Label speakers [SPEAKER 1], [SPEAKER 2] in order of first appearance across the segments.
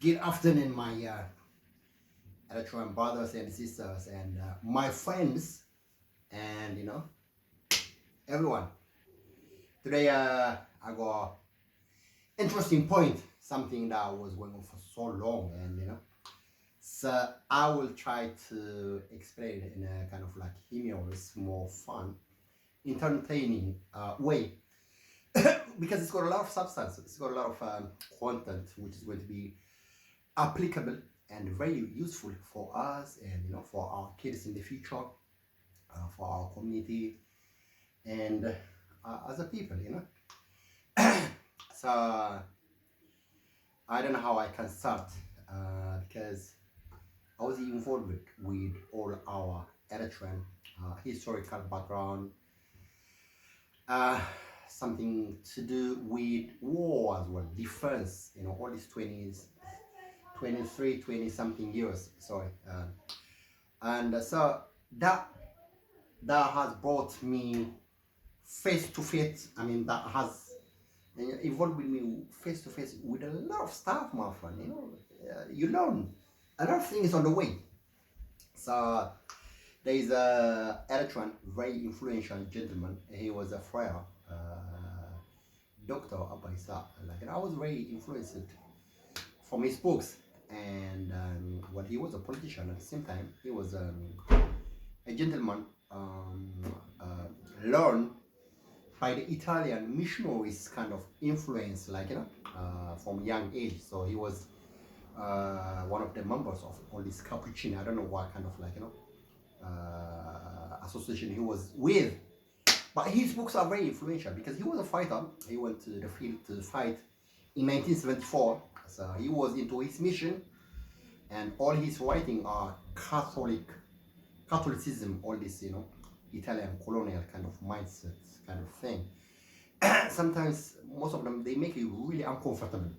[SPEAKER 1] Good afternoon, my Eritrean brothers and sisters, and my friends, and everyone. Today, I got interesting point, something that was going on for so long, and so I will try to explain it in a kind of like humorous, more fun, entertaining way, because it's got a lot of substance. It's got a lot of content, which is going to be applicable and very useful for us and for our kids in the future, for our community and as a people. So I don't know how I can start because I was involved with all our Eritrean historical background, uh, something to do with war as well, defense, all these 20s, 23, 20 something years, sorry. And so that has brought me face to face. I mean, that has involved with me face to face with a lot of stuff, my friend. You learn a lot of things on the way. So there is a Eritrean, very influential gentleman. He was a friar, Dr. Abaisa. Like, I was very influenced from his books. And well, he was a politician at the same time. He was a gentleman, learned by the Italian missionaries kind of influence, like from young age. So he was one of the members of all these Capuchin. I don't know what kind of association he was with, but his books are very influential because he was a fighter. He went to the field to fight in 1974. So he was into his mission, and all his writing are Catholicism, all this, Italian colonial kind of mindset kind of thing. Sometimes most of them they make you really uncomfortable,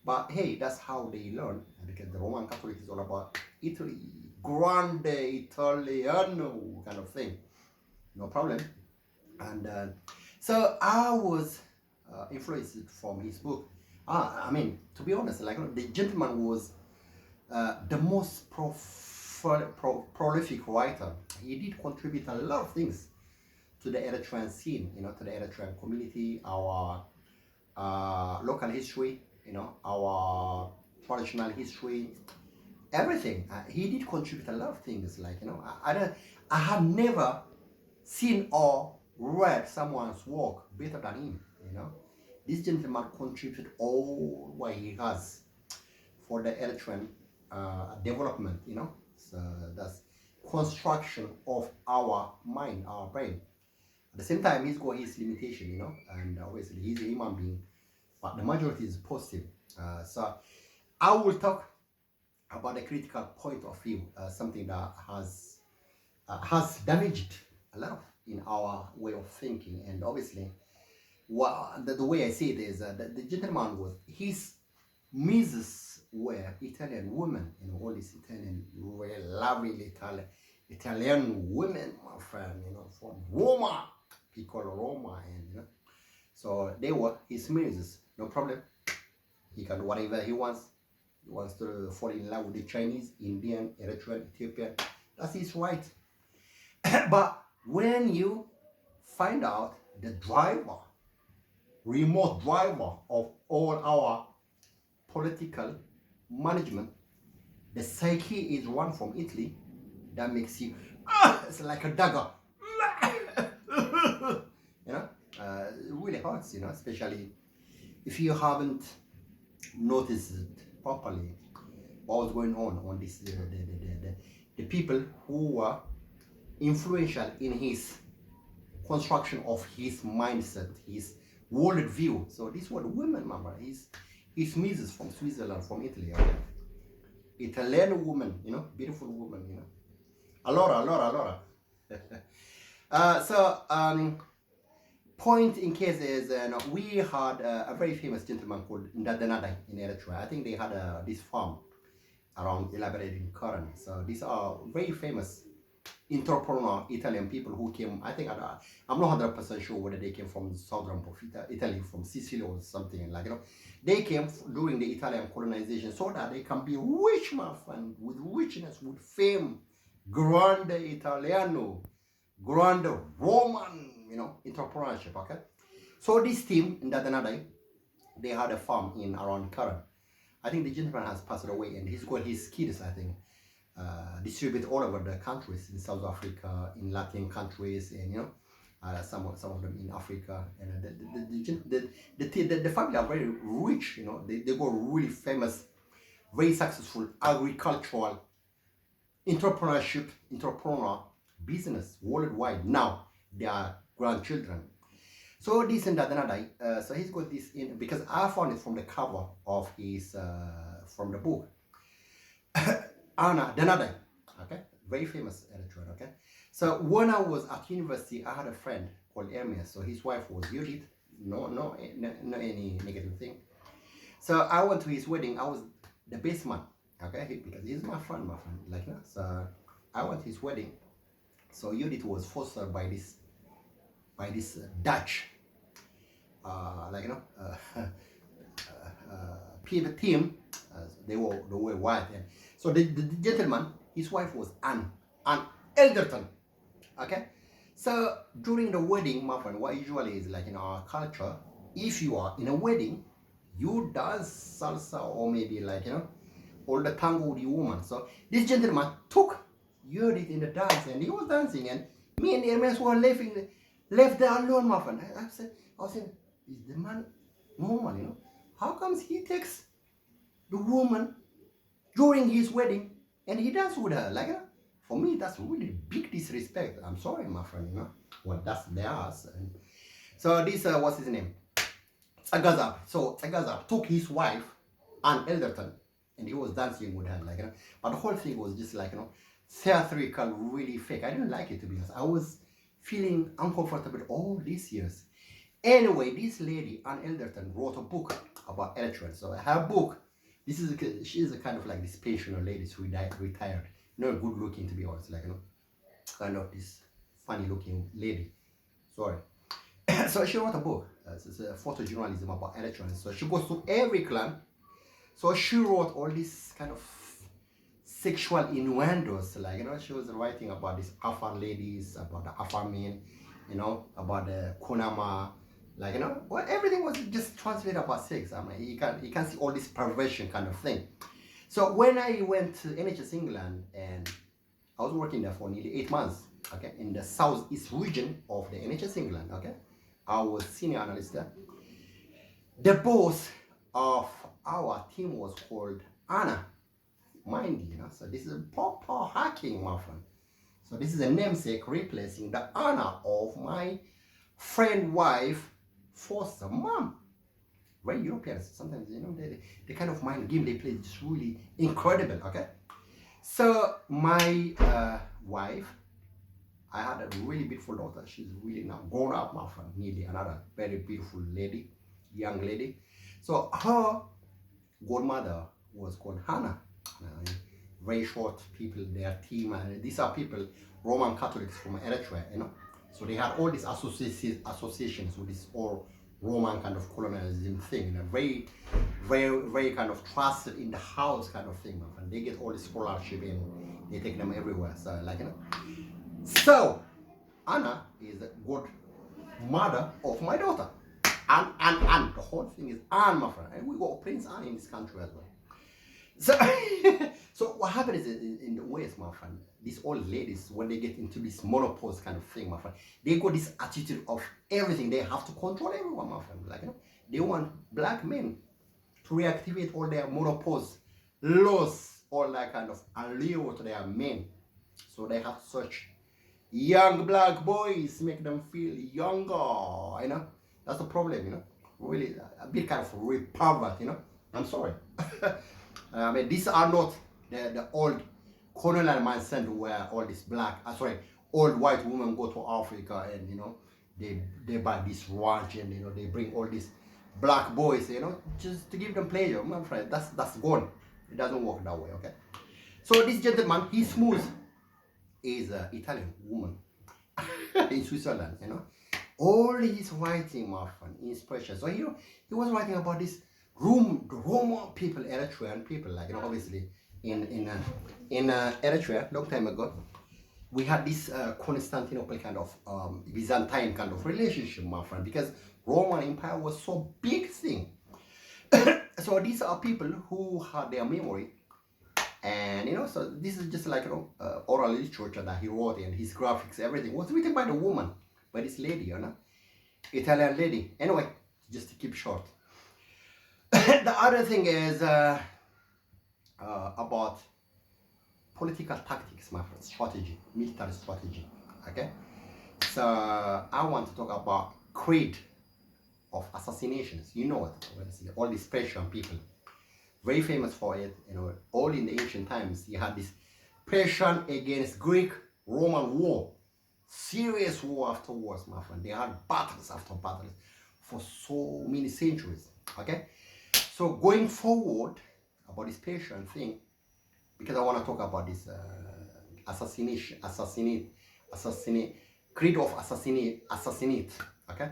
[SPEAKER 1] But hey, that's how they learn because the Roman Catholic is all about Italy, grande Italiano kind of thing. No problem. And so I was influenced from his book. I mean, to be honest, like the gentleman was the most prolific writer. He did contribute a lot of things to the Eritrean scene, to the Eritrean community, our local history, our traditional history, everything. He did contribute a lot of things. Like I have never seen or read someone's work better than him. This gentleman contributed all what he has for the Eritrean development. So that's construction of our mind, our brain. At the same time, he's got his limitation, and obviously he's a human being, but the majority is positive. So I will talk about the critical point of view, something that has damaged a lot in our way of thinking, and obviously, the way I see it is that the gentleman was his Mrs. were Italian women, all these Italian, very lovely Italian women, my friend, from Roma, Piccolo Roma, and so they were his muses, no problem. He can do whatever he wants. He wants to fall in love with the Chinese, Indian, Eritrean, Ethiopian. That's his right. But when you find out the remote driver of all our political management, the psyche is one from Italy that makes you, it's like a dagger. It really hurts, especially if you haven't noticed it properly what was going on this, the people who were influential in his construction of his mindset, his world view. So these were the women, remember, his muses from Switzerland, from Italy, okay? Italian woman, beautiful woman, Allora. Point in case is we had a very famous gentleman called Ndadanadai in Eritrea. I think they had this farm around elaborated in Karen. So these are very famous entrepreneur Italian people who came. I think I'm not 100% sure whether they came from the southern part of Italy, from Sicily or something like, they came during the Italian colonization so that they can be rich, my friend, with richness, with fame, grande Italiano, grande Roman, entrepreneurship. Okay, so this team in Dadenadai, they had a farm in around Karen. I think the gentleman has passed away, and he's got his kids, I think, distribute all over the countries in South Africa, in Latin countries, and some of them in Africa. And the family are very rich. They got really famous, very successful agricultural entrepreneur business worldwide. Now they are grandchildren. So this and that another. So he's got this in because I found it from the cover of his from the book. Anna Denadai, okay, very famous editor, okay. So when I was at university, I had a friend called Hermes. So his wife was Judith. No any negative thing. So I went to his wedding. I was the best man, okay, because he's my friend, like that. So I went to his wedding. So Judith was fostered by this Dutch, people team. They were white, and so the gentleman, his wife was Anne Elderton. Okay, so during the wedding, my friend, what usually is like in our culture, if you are in a wedding, you dance salsa or maybe all the tango with the woman. So this gentleman took Judith in the dance, and he was dancing, and me and Hermes were left there alone, my friend. I was saying, is the man normal, How comes he takes the woman during his wedding and he dances with her? For me, that's really big disrespect. I'm sorry, my friend, Well, that's theirs. And so this, what's his name? Tsagazab. So Tsagazab took his wife, Anne Elderton, and he was dancing with her, But the whole thing was just theatrical, really fake. I didn't like it, to be honest. I was feeling uncomfortable all these years. Anyway, this lady, Anne Elderton, wrote a book about Eritrea. So her book, she's a kind of this pensioner lady who retired. Not good looking, to be honest, kind of this funny looking lady. Sorry. So she wrote a book. It's a photojournalism about Eritrea. So she goes to every clan. So she wrote all these kind of sexual innuendos, she was writing about these Afar ladies, about the Afar men, about the Kunama, well, everything was just translated about sex. I mean, you can see all this perversion kind of thing. So when I went to NHS England, and I was working there for nearly 8 months, okay, in the southeast region of the NHS England, okay, I was senior analyst there. The boss of our team was called Anna. Mind you, so this is proper hacking, my friend. So this is a namesake replacing the honor of my friend wife foster mom. Very Europeans, sometimes the kind of mind game they play is really incredible. Okay, so my wife, I had a really beautiful daughter. She's really now grown up, my friend, nearly another very beautiful lady, young lady. So her godmother was called Hannah. Very short people, their team, and these are people, Roman Catholics from Eritrea, So they had all these associations with this all Roman kind of colonialism thing, very, very, very kind of trusted in the house kind of thing, and they get all this scholarship and they take them everywhere. So So Anna is the good mother of my daughter, and the whole thing is Anne, my friend, and we got Prince Anne in this country as well. So, so what happens is in the West, my friend, these old ladies, when they get into this monopause kind of thing, my friend, they got this attitude of everything. They have to control everyone, my friend. They want black men to reactivate all their monopause laws, all that kind of allure to their men. So they have such young black boys, make them feel younger, That's the problem, Really, a bit kind of pervert, I'm sorry. I mean, these are not the old colonial mindset where all this old white women go to Africa and they buy this ranch and they bring all these black boys, just to give them pleasure. My friend, that's gone. It doesn't work that way, okay? So this gentleman, he's smooth is an Italian woman in Switzerland, all his writing, my friend, inspiration. So he was writing about this Roman people, Eritrean people, like obviously in Eritrea, long time ago, we had this Constantinople kind of Byzantine kind of relationship, my friend, because Roman Empire was so big thing. So these are people who had their memory, and so this is just like oral literature that he wrote, and his graphics, everything was written by the woman, by this lady, Italian lady. Anyway, just to keep short. The other thing is about political tactics, my friend, strategy, military strategy. Okay, so I want to talk about creed of assassinations. You know what? All these Persian people, very famous for it. All in the ancient times, you had this Persian against Greek Roman war, serious war after wars, my friend. They had battles after battles for so many centuries. Okay, so going forward about this Persian thing, because I want to talk about this assassinate, creed of assassinate. Okay,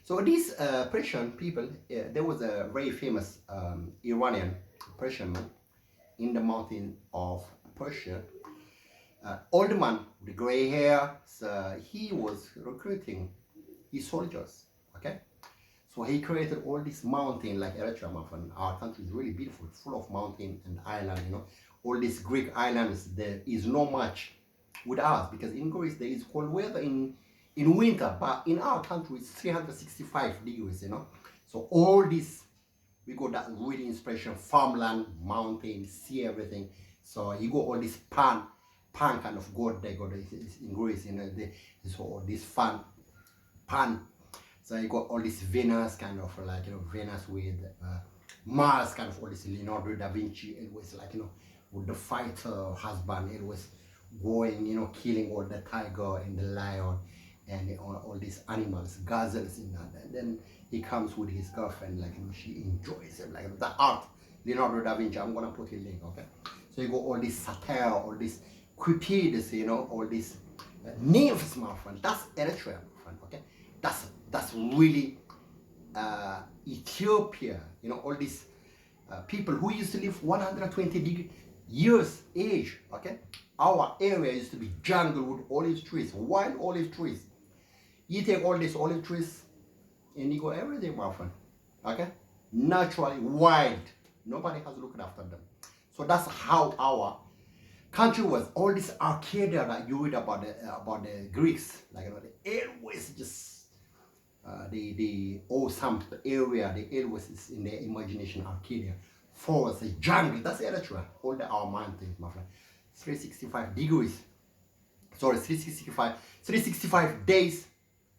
[SPEAKER 1] so these Persian people, there was a very famous Iranian Persian man in the mountain of Persia, old man with gray hair. So he was recruiting his soldiers. Okay, so he created all this mountain like Eritrea, my friend. Our country is really beautiful, full of mountain and island. All these Greek islands, there is no much with us, because in Greece there is cold weather in winter, but in our country it's 365 degrees. So all this, we got that really inspiration: farmland, mountain, sea, everything. So you got all this pan kind of god they got in Greece. So all this pan. So you got all this Venus kind of like Venus with Mars kind of all this Leonardo da Vinci. It was like with the fighter husband, it was going killing all the tiger and the lion and all these animals, gazelles in that. And then he comes with his girlfriend, like she enjoys him, like the art. Leonardo da Vinci, I'm gonna put a link, okay? So you got all this satire, all this Cupids, all these nymphs, my friend. That's Eritrea, my friend, okay? That's really Ethiopia, all these people who used to live 120 years age. Okay, our area used to be jungle with olive trees, wild olive trees. You take all these olive trees and you got everything, my friend. Okay, naturally wild. Nobody has looked after them. So that's how our country was. All this Arcadia that you read about the Greeks, like the always just the awesome area, the always is in their imagination. Arcadia, forest, the jungle. That's Eritrea. All our mountains, my friend. 365 degrees. Sorry, 365 days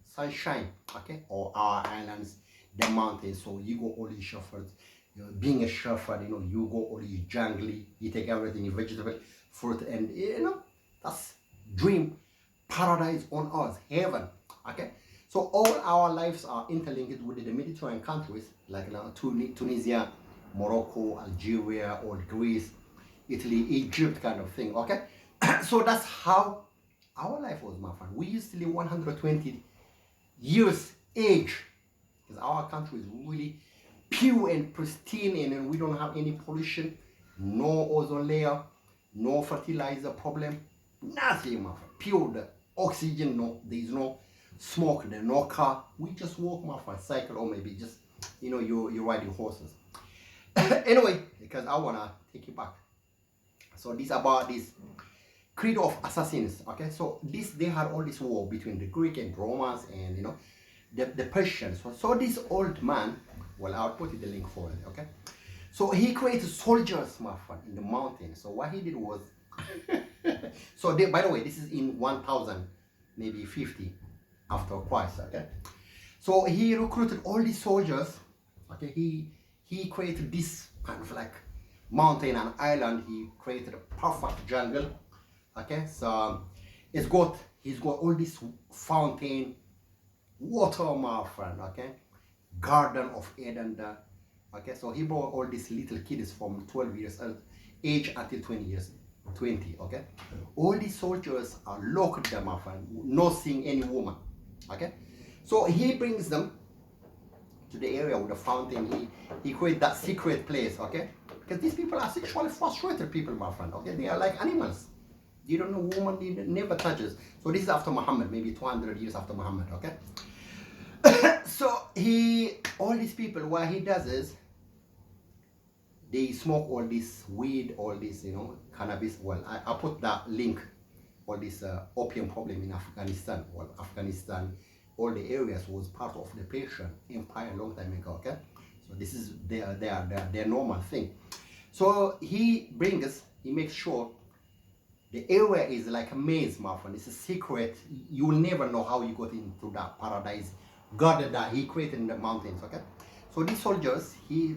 [SPEAKER 1] sunshine. Okay, or our islands, the mountains. So you go all these shepherds. Being a shepherd, you go all these jungly. You take everything, vegetable, fruit, and that's dream paradise on earth, heaven. Okay. So all our lives are interlinked with the Mediterranean countries like Tunisia, Morocco, Algeria, or Greece, Italy, Egypt kind of thing, okay? So that's how our life was, my friend. We used to live 120 years age, because our country is really pure and pristine, and we don't have any pollution, no ozone layer, no fertilizer problem, nothing, my friend. Pure the oxygen, no, there is no smoke, there's no car. We just walk, my friend, cycle, or maybe just you ride your horses. Anyway, because I wanna take you back. So this about this creed of assassins. Okay, so they had all this war between the Greek and Romans and the Persians. So this old man, well, I'll put the link for it. Okay, so he created soldiers, my friend, in the mountain. So what he did was, so by the way, this is in 1000, maybe 50 after Christ. Okay, so he recruited all these soldiers. Okay, he created this kind of like mountain and island. He created a perfect jungle. Okay, so he's got all this fountain, water, my friend. Okay, Garden of Eden. Okay, so he brought all these little kids from 12 years old age until 20 years 20, okay? All these soldiers are locked them, my friend, not seeing any woman, okay? So he brings them to the area with the fountain. He created that secret place, okay? Because these people are sexually frustrated people, my friend, okay? They are like animals. You don't know, woman never touches. So this is after Muhammad, maybe 200 years after Muhammad, okay? So all these people, what he does is, they smoke all this weed, all this, cannabis. Well, I put that link, all this opium problem in Afghanistan. Well, Afghanistan, all the areas was part of the Persian Empire a long time ago, okay? So this is their normal thing. So he makes sure the area is like a maze, my friend. It's a secret. You will never know how you got into that paradise garden that he created in the mountains, okay? So these soldiers, he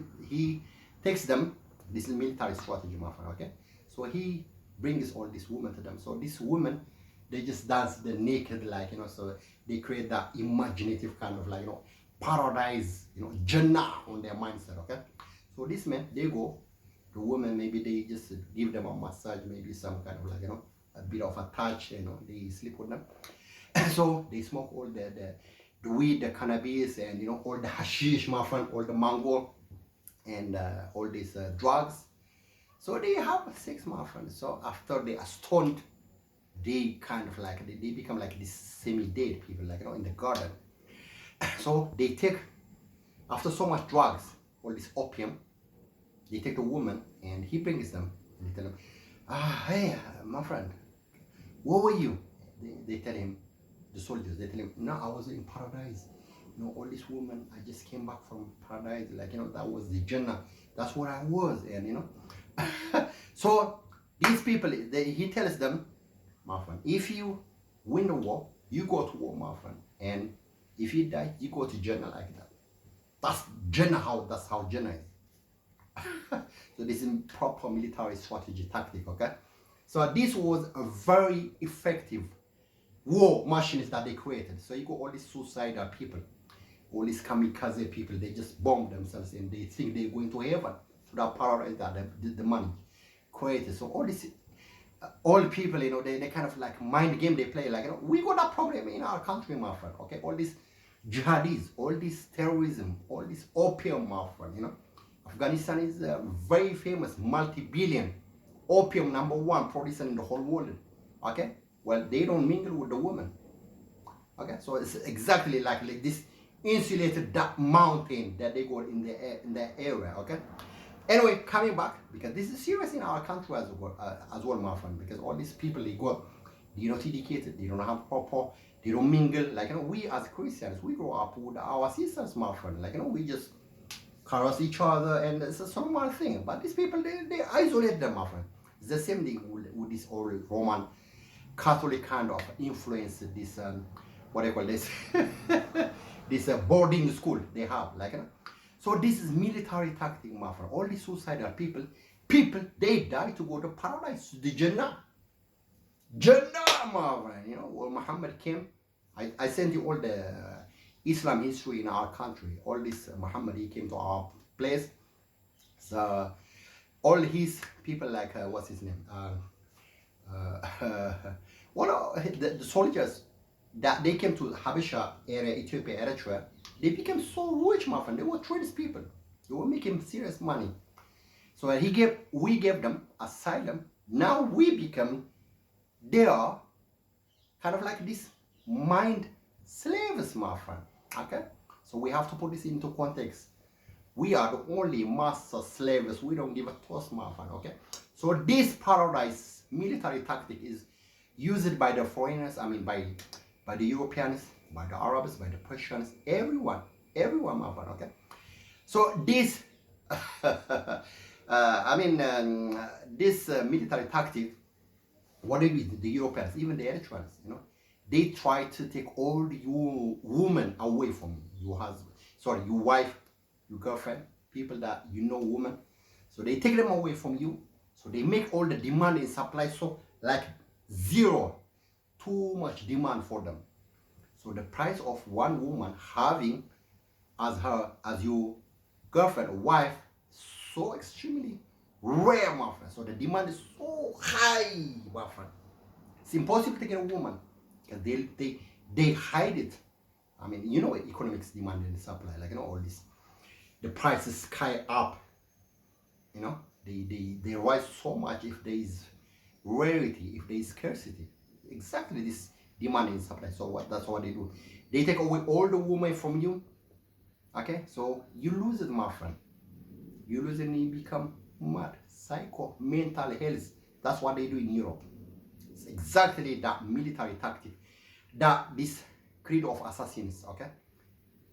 [SPEAKER 1] takes them, this is military strategy, my friend, okay? So he brings all these women to them. So these women, they just dance the naked, like, so they create that imaginative kind of, like, paradise, Jannah on their mindset, okay? So these men, they go, the women, maybe they just give them a massage, maybe some kind of, like, a bit of a touch, they sleep with them. So they smoke all the weed, the cannabis, and all the hashish, my friend, all the mango, and all these drugs. So they have sex, my friend. So after they are stoned, they kind of like, they become like these semi-dead people, like, in the garden. So they take, after so much drugs, all this opium, they take the woman and he brings them and they tell him, hey, my friend, where were you? They tell him, the soldiers, they tell him, no, I was in paradise. All these women, I just came back from paradise, like, that was the Jannah. That's what I was, and so these people, he tells them, my friend, if you win the war, you go to war, my friend, and if you die, you go to Jannah like that. That's how Jannah is. So this is proper military strategy tactic, okay? So this was a very effective war machines that they created. So you got all these suicidal people, all these kamikaze people, they just bomb themselves and they think they're going to heaven, to that paradise that the man created. So all these all people, they kind of like mind game they play, like, we got that problem in our country, my friend, okay? All these jihadis, all this terrorism, all this opium, my friend, Afghanistan is a very famous multi-billion opium #1 producer in the whole world, okay? Well, they don't mingle with the women, okay? So it's exactly like this insulated that mountain that they got in the area, okay? Anyway, coming back, because this is serious in our country as well, my friend, because all these people, they're not educated, they don't have proper, they don't mingle, like, we as Christians, we grow up with our sisters, my friend, like, we just caress each other, and it's a normal thing. But these people, they isolate them, my friend. It's the same thing with this old Roman Catholic kind of influence, this what do you call this this boarding school they have, like, so this is military tactic, my friend. All these suicidal people, they die to go to paradise, to the Jannah, my friend. When Muhammad came, I sent you all the Islam history in our country. All this Muhammad, he came to our place. So all his people, like, what's his name? The soldiers that they came to Habesha area, Ethiopia, Eritrea, they became so rich, my friend. They were traders people. They were making serious money. So we gave them asylum. Now we become their kind of like this mind slaves, my friend. Okay? So we have to put this into context. We are the only master slaves. We don't give a toss, my friend. Okay? So this paradise military tactic is used by the foreigners, I mean by the Europeans, by the Arabs, by the Persians, everyone, my friend, okay? So this, this military tactic, what they do, the Europeans, even the Eritreans, they try to take all your women away from you, your husband, sorry, your wife, your girlfriend, people that women. So they take them away from you. So they make all the demand and supply so like zero, too much demand for them. So the price of one woman having as your girlfriend or wife so extremely rare, my friend. So the demand is so high, my friend. It's impossible to get a woman because they hide it. I mean, you know, economics, demand and supply, like, you know, all this. The prices sky up. You know, they rise so much if there is rarity, if there is scarcity. Exactly this demand and supply. So that's what they do. They take away all the women from you. Okay, so you lose it, my friend. You lose it and you become mad, psycho, mental health. That's what they do in Europe. It's exactly that military tactic that this creed of assassins, okay,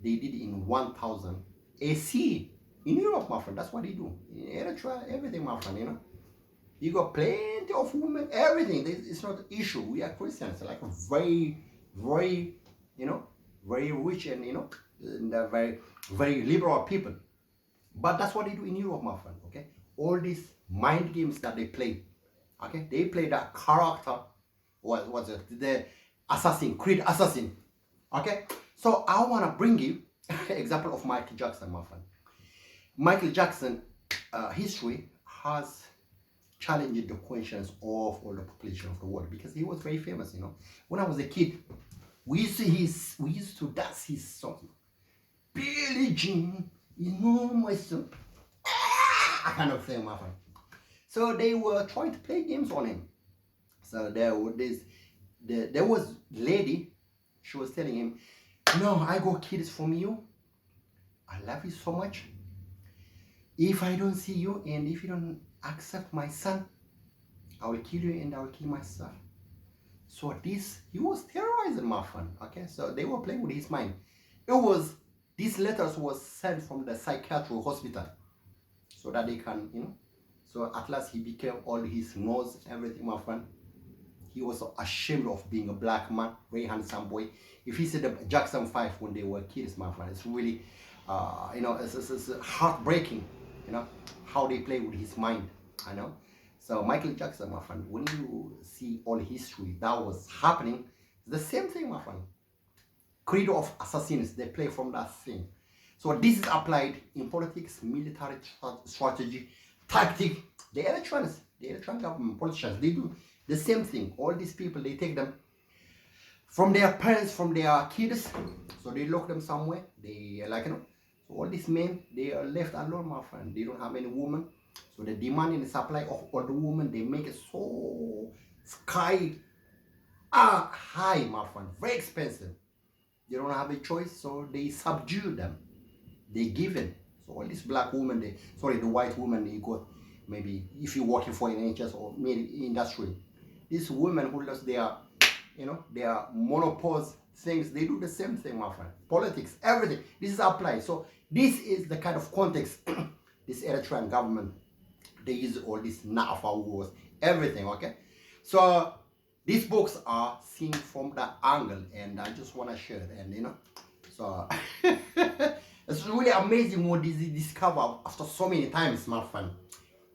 [SPEAKER 1] they did in 1000 AC in Europe, my friend. That's what they do. In Eritrea, everything, my friend, you know. You got plenty of women, everything. It's not an issue. We are Christians, like very, very, you know, very rich and, you know, and very, very liberal people. But that's what they do in Europe, my friend, okay? All these mind games that they play, okay? They play that character, what was it? The Assassin, Creed Assassin, okay? So I want to bring you example of Michael Jackson, my friend. Michael Jackson history has challenged the conscience of all the population of the world because he was very famous, you know. When I was a kid, we used to dance his song. Billie Jean, you know my son. Ah, kind of thing, my friend. So they were trying to play games on him. So there was lady, she was telling him, no, I got kids from you. I love you so much. If I don't see you and if you don't accept my son, I will kill you and I will kill myself. So this, he was terrorizing my friend, okay? So they were playing with his mind. These letters was sent from the psychiatric hospital so that they can, you know. So at last he became all his nose, everything, my friend. He was ashamed of being a black man, very handsome boy. If you see the Jackson 5 when they were kids, my friend, it's really, you know, it's heartbreaking, you know, how they play with his mind, I know. So Michael Jackson, my friend, when you see all history that was happening, it's the same thing, my friend. Creed of assassins, they play from that thing. So this is applied in politics, military strategy, tactic. The Eritrean government, politicians, they do the same thing. All these people, they take them from their parents, from their kids, so they lock them somewhere. They, like, you know, so all these men, they are left alone, my friend. They don't have any woman. So the demand and the supply of all the women, they make it so sky high, my friend, very expensive. They don't have a choice, so they subdue them. They give in. So all these black women, the white women, they got, maybe if you're working for NHS or maybe industry, these women who lost their, you know, their monopoles things, they do the same thing, my friend. Politics, everything. This is applied. So this is the kind of context this Eritrean government, they use all this Nafa wars, everything, okay? So these books are seen from that angle, and I just want to share it, and, you know, so it's really amazing what they discover after so many times, my friend.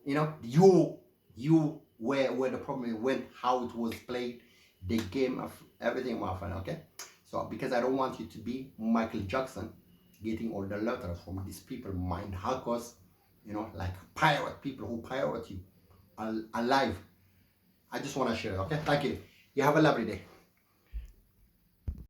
[SPEAKER 1] You know, you where the problem went, how it was played, the game of everything, my friend, okay? So because I don't want you to be Michael Jackson, getting all the letters from these people, mind hackers, you know, like pirate people who pirate you alive. I just want to share, okay? Thank you. You have a lovely day.